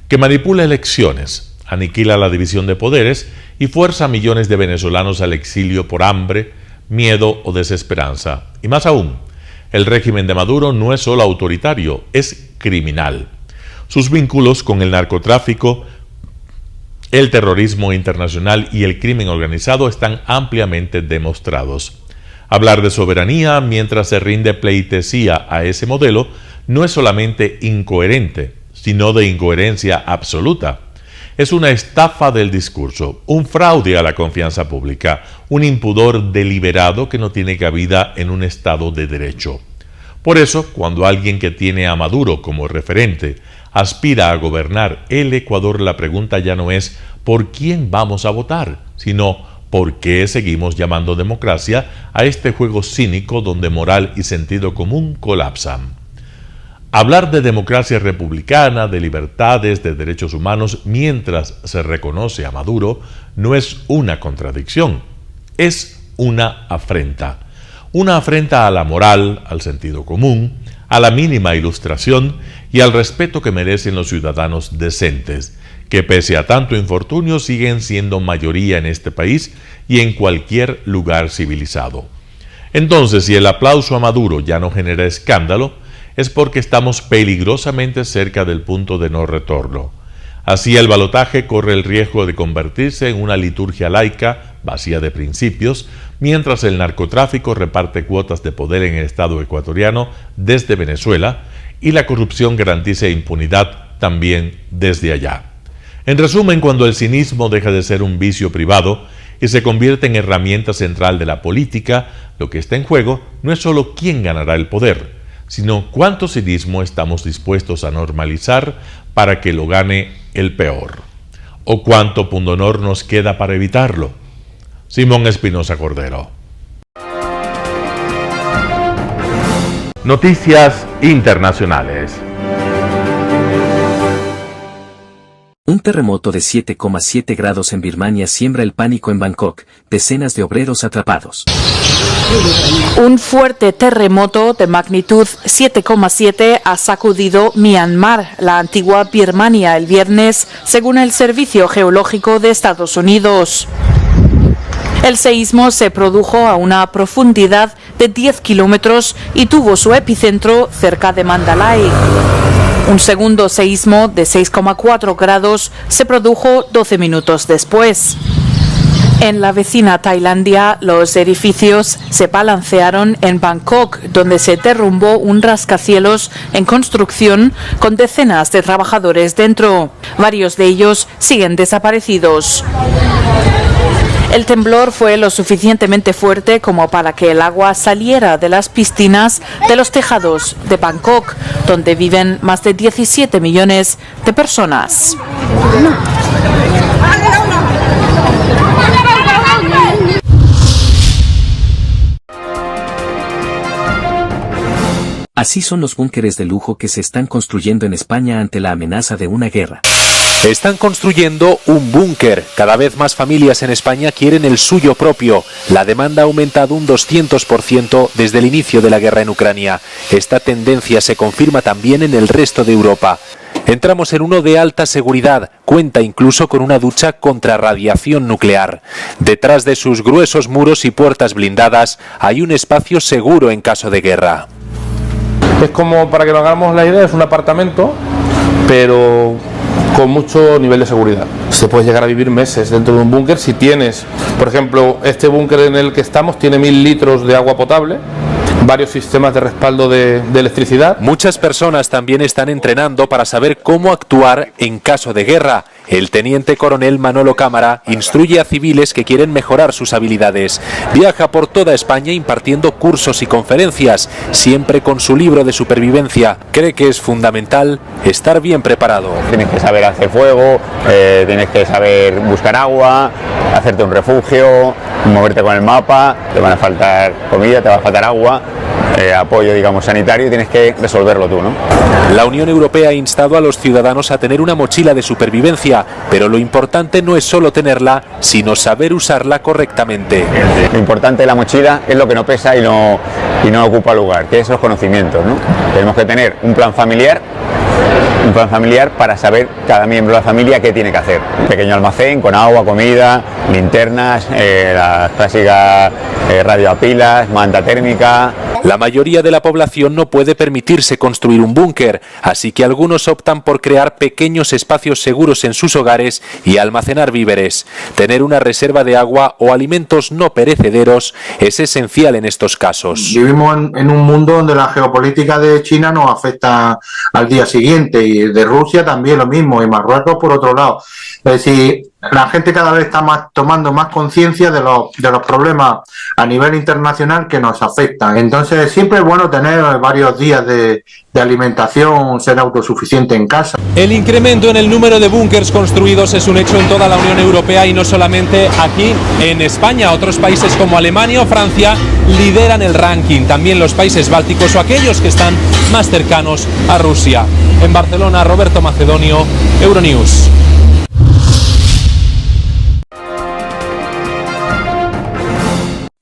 que manipula elecciones, aniquila la división de poderes y fuerza a millones de venezolanos al exilio por hambre, miedo o desesperanza. Y más aún, el régimen de Maduro no es solo autoritario, es criminal. Sus vínculos con el narcotráfico, el terrorismo internacional y el crimen organizado están ampliamente demostrados. Hablar de soberanía mientras se rinde pleitesía a ese modelo no es solamente incoherente, sino de incoherencia absoluta. Es una estafa del discurso, un fraude a la confianza pública, un impudor deliberado que no tiene cabida en un Estado de derecho. Por eso, cuando alguien que tiene a Maduro como referente aspira a gobernar el Ecuador, la pregunta ya no es ¿por quién vamos a votar?, sino ¿por qué seguimos llamando democracia a este juego cínico donde moral y sentido común colapsan? Hablar de democracia republicana, de libertades, de derechos humanos, mientras se reconoce a Maduro, no es una contradicción, es una afrenta. Una afrenta a la moral, al sentido común, a la mínima ilustración y al respeto que merecen los ciudadanos decentes, que pese a tanto infortunio siguen siendo mayoría en este país y en cualquier lugar civilizado. Entonces, si el aplauso a Maduro ya no genera escándalo, es porque estamos peligrosamente cerca del punto de no retorno. Así el balotaje corre el riesgo de convertirse en una liturgia laica, vacía de principios, mientras el narcotráfico reparte cuotas de poder en el Estado ecuatoriano desde Venezuela y la corrupción garantiza impunidad también desde allá. En resumen, cuando el cinismo deja de ser un vicio privado y se convierte en herramienta central de la política, lo que está en juego no es solo quién ganará el poder, sino cuánto cinismo estamos dispuestos a normalizar para que lo gane el peor, o cuánto pundonor nos queda para evitarlo. Simón Espinosa Cordero. Noticias internacionales. Un terremoto de 7,7 grados en Birmania siembra el pánico en Bangkok, decenas de obreros atrapados. Un fuerte terremoto de magnitud 7,7 ha sacudido Myanmar, la antigua Birmania, el viernes, según el Servicio Geológico de Estados Unidos. El seísmo se produjo a una profundidad de 10 kilómetros y tuvo su epicentro cerca de Mandalay. Un segundo seísmo de 6,4 grados se produjo 12 minutos después. En la vecina Tailandia, los edificios se balancearon en Bangkok, donde se derrumbó un rascacielos en construcción con decenas de trabajadores dentro. Varios de ellos siguen desaparecidos. El temblor fue lo suficientemente fuerte como para que el agua saliera de las piscinas de los tejados de Bangkok, donde viven más de 17 millones de personas. Así son los búnkeres de lujo que se están construyendo en España ante la amenaza de una guerra. Están construyendo un búnker. Cada vez más familias en España quieren el suyo propio. La demanda ha aumentado un 200% desde el inicio de la guerra en Ucrania. Esta tendencia se confirma también en el resto de Europa. Entramos en uno de alta seguridad, cuenta incluso con una ducha contra radiación nuclear. Detrás de sus gruesos muros y puertas blindadas hay un espacio seguro en caso de guerra. Es como, para que nos hagamos la idea, es un apartamento, pero con mucho nivel de seguridad. Se puede llegar a vivir meses dentro de un búnker si tienes, por ejemplo, este búnker en el que estamos tiene 1000 litros de agua potable, varios sistemas de respaldo de electricidad. Muchas personas también están entrenando para saber cómo actuar en caso de guerra. El teniente coronel Manolo Cámara instruye a civiles que quieren mejorar sus habilidades. Viaja por toda España impartiendo cursos y conferencias, siempre con su libro de supervivencia. Cree que es fundamental estar bien preparado. Tienes que saber hacer fuego, tienes que saber buscar agua, hacerte un refugio, moverte con el mapa, te van a faltar comida, te va a faltar agua, apoyo, digamos, sanitario, y tienes que resolverlo tú, ¿no? La Unión Europea ha instado a los ciudadanos a tener una mochila de supervivencia, pero lo importante no es solo tenerla, sino saber usarla correctamente. Lo importante de la mochila es lo que no pesa y no ocupa lugar, que es los conocimientos, ¿no? Tenemos que tener un plan familiar para saber cada miembro de la familia qué tiene que hacer. Un pequeño almacén con agua, comida, linternas, las clásicas radio a pilas, manta térmica. La mayoría de la población no puede permitirse construir un búnker, así que algunos optan por crear pequeños espacios seguros en sus hogares y almacenar víveres. Tener una reserva de agua o alimentos no perecederos es esencial en estos casos. Vivimos en un mundo donde la geopolítica de China nos afecta al día siguiente, y de Rusia también lo mismo, y Marruecos por otro lado. Es decir, la gente cada vez está tomando más conciencia de los problemas a nivel internacional que nos afectan. Entonces siempre es bueno tener varios días de alimentación, ser autosuficiente en casa. El incremento en el número de búnkers construidos es un hecho en toda la Unión Europea y no solamente aquí en España. Otros países como Alemania o Francia lideran el ranking. También los países bálticos o aquellos que están más cercanos a Rusia. En Barcelona, Roberto Macedonio, Euronews.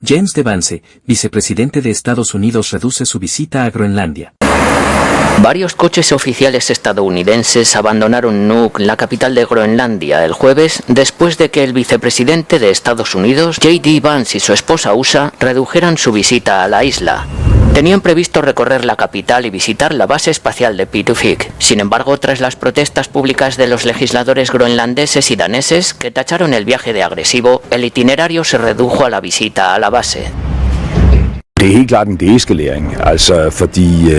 James Vance, vicepresidente de Estados Unidos, reduce su visita a Groenlandia. Varios coches oficiales estadounidenses abandonaron Nuuk, la capital de Groenlandia, el jueves, después de que el vicepresidente de Estados Unidos, J.D. Vance, y su esposa USA redujeran su visita a la isla. Tenían previsto recorrer la capital y visitar la base espacial de Pitufik. Sin embargo, tras las protestas públicas de los legisladores groenlandeses y daneses que tacharon el viaje de agresivo, el itinerario se redujo a la visita a la base. Det er helt klart en deeskalering, altså fordi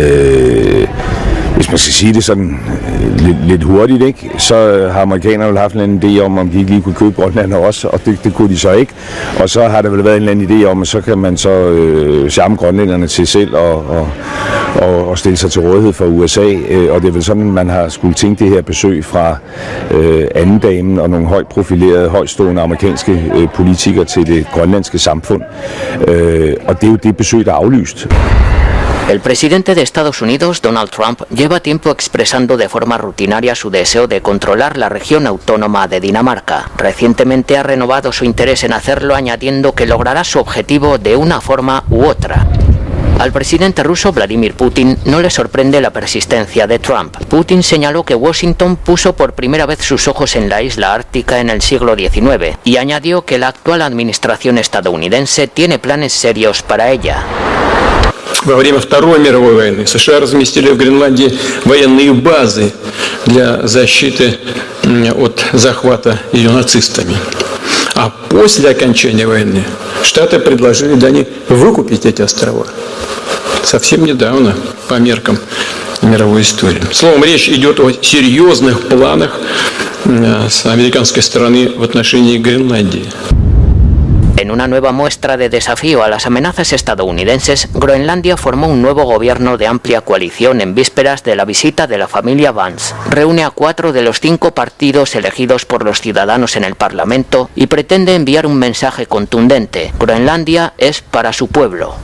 hvis man skal sige det sådan lidt hurtigt, ikke, så har amerikanerne vel haft en anden idé om de ikke lige kunne købe Grønland også, og det kunne de så ikke. Og så har der vel været en eller anden idé om, at så kan man så charme grønlænderne til selv og stille sig til rådighed for USA, og det er vel sådan, man har skulle tænke det her besøg fra andendamen og nogle højt profilerede, højtstående amerikanske politikere til det grønlandske samfund. Og det er jo det besøg, der er aflyst. El presidente de Estados Unidos, Donald Trump, lleva tiempo expresando de forma rutinaria su deseo de controlar la región autónoma de Dinamarca. Recientemente ha renovado su interés en hacerlo, añadiendo que logrará su objetivo de una forma u otra. Al presidente ruso Vladimir Putin no le sorprende la persistencia de Trump. Putin señaló que Washington puso por primera vez sus ojos en la isla ártica en el siglo XIX y añadió que la actual administración estadounidense tiene planes serios para ella. Во время Второй мировой войны США разместили в Гренландии военные базы для защиты от захвата ее нацистами. А после окончания войны Штаты предложили Дании выкупить эти острова. Совсем недавно, по меркам мировой истории. Словом, речь идет о серьезных планах с американской стороны в отношении Гренландии. En una nueva muestra de desafío a las amenazas estadounidenses, Groenlandia formó un nuevo gobierno de amplia coalición en vísperas de la visita de la familia Vance. Reúne a 4 de los 5 partidos elegidos por los ciudadanos en el Parlamento y pretende enviar un mensaje contundente. Groenlandia es para su pueblo.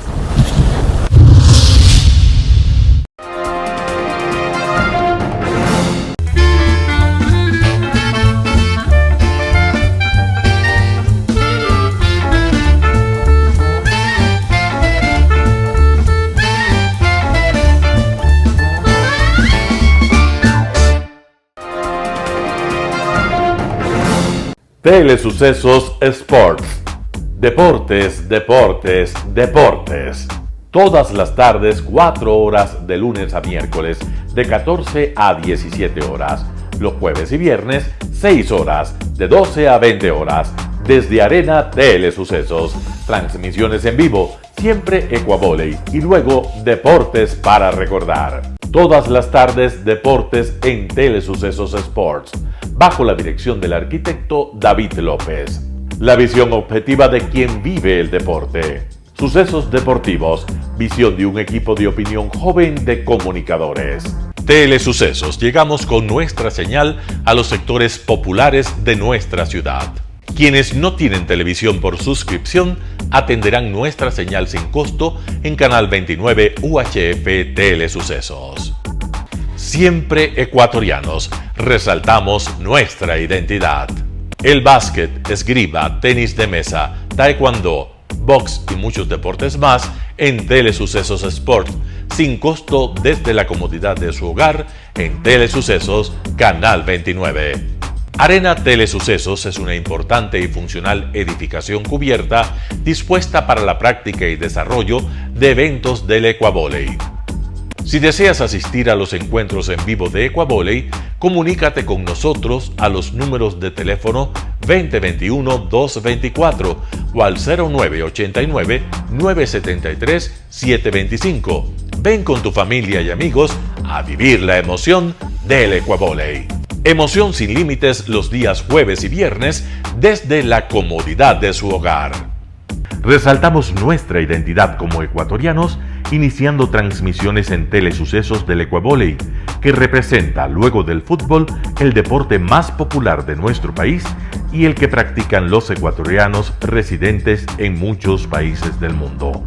Telesucesos Sports. Deportes, deportes, deportes. Todas las tardes, 4 horas de lunes a miércoles, de 14 a 17 horas. Los jueves y viernes, 6 horas, de 12 a 20 horas. Desde Arena Telesucesos. Transmisiones en vivo, siempre Ecuavolley y luego Deportes para recordar. Todas las tardes Deportes en Telesucesos Sports, bajo la dirección del arquitecto David López. La visión objetiva de quien vive el deporte. Sucesos deportivos, visión de un equipo de opinión joven de comunicadores. Telesucesos, llegamos con nuestra señal a los sectores populares de nuestra ciudad. Quienes no tienen televisión por suscripción atenderán nuestra señal sin costo en Canal 29 UHF Telesucesos. Siempre ecuatorianos, resaltamos nuestra identidad. El básquet, esgrima, tenis de mesa, taekwondo, box y muchos deportes más en Telesucesos Sport, sin costo desde la comodidad de su hogar en Telesucesos Canal 29. Arena Telesucesos es una importante y funcional edificación cubierta dispuesta para la práctica y desarrollo de eventos del Ecuavolley. Si deseas asistir a los encuentros en vivo de Ecuavolley, comunícate con nosotros a los números de teléfono 2021-224 o al 0989-973-725. Ven con tu familia y amigos a vivir la emoción del Ecuavolley. Emoción sin límites los días jueves y viernes desde la comodidad de su hogar. Resaltamos nuestra identidad como ecuatorianos iniciando transmisiones en Telesucesos del Ecuavolley, que representa, luego del fútbol, el deporte más popular de nuestro país y el que practican los ecuatorianos residentes en muchos países del mundo.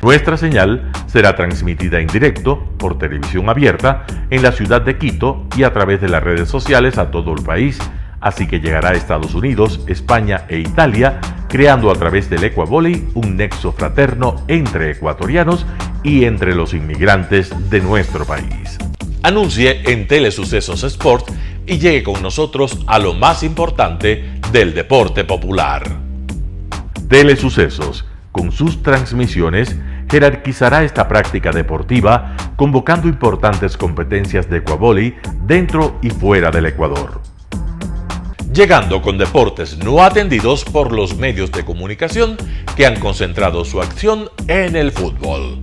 Nuestra señal será transmitida en directo por televisión abierta en la ciudad de Quito y a través de las redes sociales a todo el país, así que llegará a Estados Unidos, España e Italia, creando a través del Ecuavolley un nexo fraterno entre ecuatorianos y entre los inmigrantes de nuestro país. Anuncie en Telesucesos Sport y llegue con nosotros a lo más importante del deporte popular. Telesucesos, con sus transmisiones, jerarquizará esta práctica deportiva, convocando importantes competencias de Ecuavolley dentro y fuera del Ecuador. Llegando con deportes no atendidos por los medios de comunicación que han concentrado su acción en el fútbol.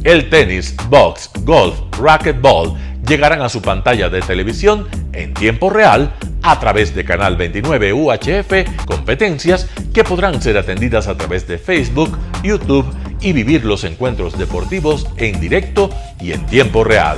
El tenis, box, golf, racquetball llegarán a su pantalla de televisión en tiempo real a través de Canal 29 UHF, competencias que podrán ser atendidas a través de Facebook, YouTube y vivir los encuentros deportivos en directo y en tiempo real.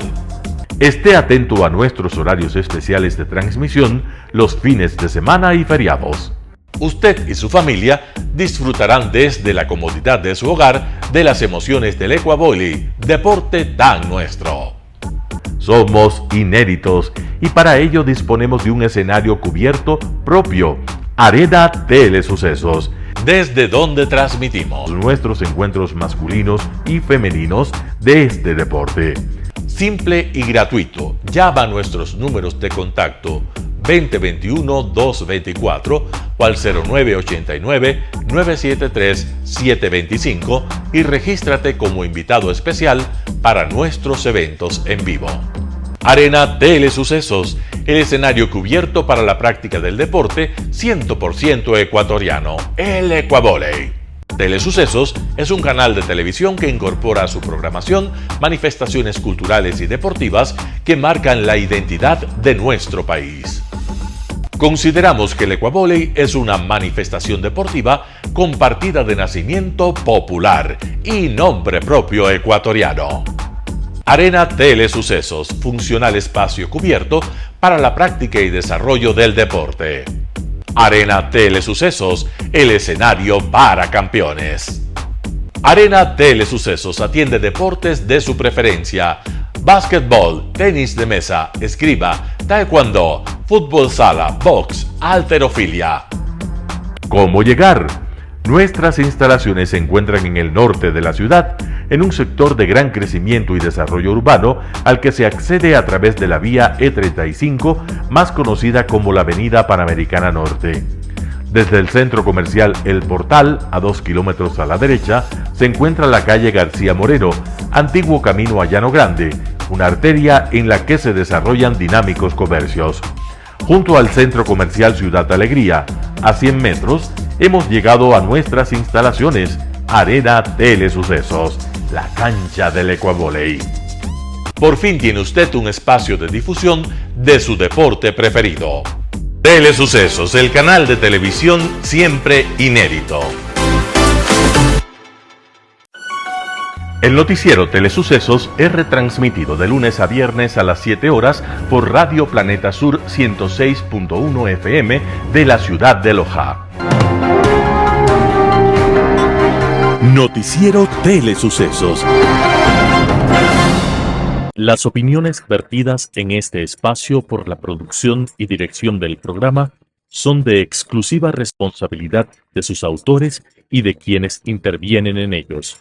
Esté atento a nuestros horarios especiales de transmisión los fines de semana y feriados. Usted y su familia disfrutarán desde la comodidad de su hogar de las emociones del Ecuavolley, deporte tan nuestro. Somos inéditos y para ello disponemos de un escenario cubierto propio, Arena Telesucesos, desde donde transmitimos nuestros encuentros masculinos y femeninos de este deporte. Simple y gratuito. Llama a nuestros números de contacto 2021-224 o al 0989-973-725 y regístrate como invitado especial para nuestros eventos en vivo. Arena Telesucesos, el escenario cubierto para la práctica del deporte 100% ecuatoriano, el Ecuavolley. Telesucesos es un canal de televisión que incorpora a su programación manifestaciones culturales y deportivas que marcan la identidad de nuestro país. Consideramos que el Ecuavolley es una manifestación deportiva con partida de nacimiento popular y nombre propio ecuatoriano. Arena Telesucesos, funcional espacio cubierto para la práctica y desarrollo del deporte. Arena Telesucesos, el escenario para campeones. Arena Telesucesos atiende deportes de su preferencia: básquetbol, tenis de mesa, esgrima, taekwondo, fútbol sala, box, halterofilia. ¿Cómo llegar? Nuestras instalaciones se encuentran en el norte de la ciudad, en un sector de gran crecimiento y desarrollo urbano al que se accede a través de la vía E35, más conocida como la Avenida Panamericana Norte. Desde el centro comercial El Portal, a 2 kilómetros a la derecha, se encuentra la calle García Moreno, antiguo camino a Llano Grande, una arteria en la que se desarrollan dinámicos comercios. Junto al centro comercial Ciudad Alegría, a 100 metros, hemos llegado a nuestras instalaciones, Arena Telesucesos, la cancha del Ecuavóley. Por fin tiene usted un espacio de difusión de su deporte preferido. Telesucesos, el canal de televisión siempre inédito. El noticiero Telesucesos es retransmitido de lunes a viernes a las 7 horas por Radio Planeta Sur 106.1 FM de la ciudad de Loja. Noticiero Telesucesos. Las opiniones vertidas en este espacio por la producción y dirección del programa son de exclusiva responsabilidad de sus autores y de quienes intervienen en ellos.